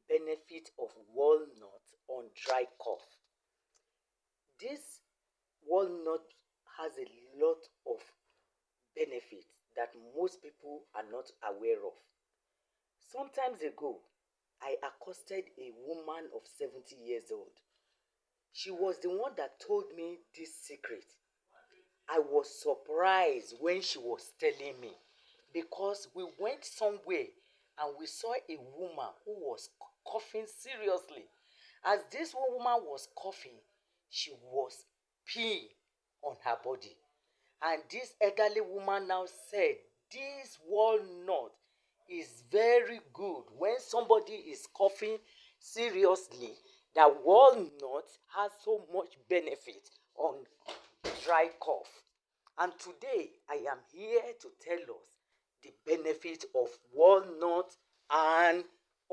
benefit of walnut on dry cough. This walnut has a lot of benefits that most people are not aware of. Sometimes ago, I accosted a woman of 70 years old. She was the one that told me this secret. I was surprised when she was telling me because we went somewhere and we saw a woman who was coughing seriously. As this woman was coughing, she was peeing on her body. And this elderly woman now said, this walnut is very good when somebody is coughing seriously. That walnut has so much benefit on dry cough. And today I am here to tell us the benefit of walnut and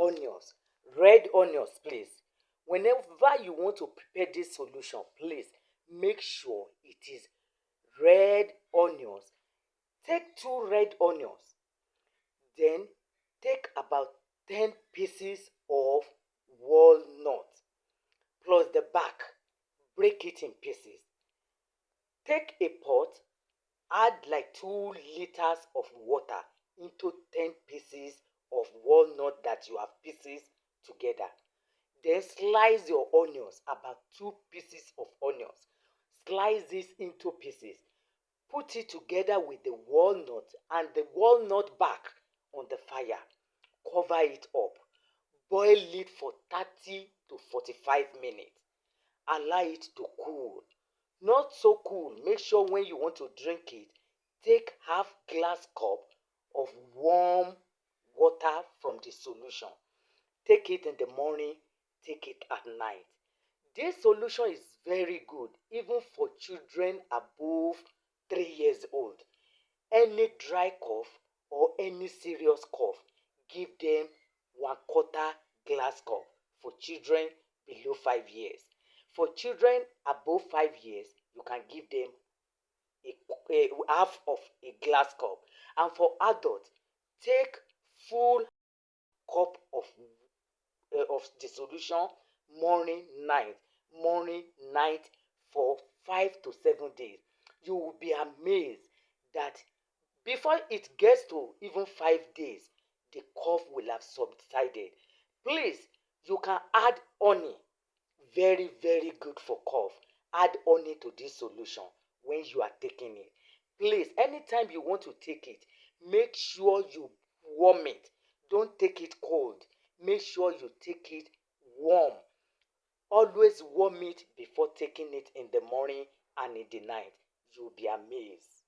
onions. Red onions, please. Whenever you want to prepare this solution, please make sure it is red onions. Take two red onions, then take about 10 pieces of walnut plus the back. Break it in pieces. Take a pot, add like 2 liters of water into 10 pieces of walnut that you have pieces together. Then slice your onions, about 2 pieces of onions. Slice this into pieces. Put it together with the walnut and the walnut back on the fire. Cover it up. Boil it for 30 to 45 minutes. Allow it to cool. Not so cool. Make sure when you want to drink it, take half glass cup of warm water from the solution. Take it in the morning, take it at night. This solution is very good even for children above 3 years old. Any dry cough or any serious cough, give them 1/4 glass cup for children below 5 years. For children above 5 years, you can give them a half of a glass cup. And for adults, take full cup of the solution morning, night for 5 to 7 days. You will be amazed that before it gets to even 5 days, the cough will have subsided. Please, you can add honey. Very, very good for cough. Add honey to this solution when you are taking it. Please, anytime you want to take it, make sure you warm it. Don't take it cold. Make sure you take it warm. Always warm it before taking it in the morning and in the night. You'll be amazed.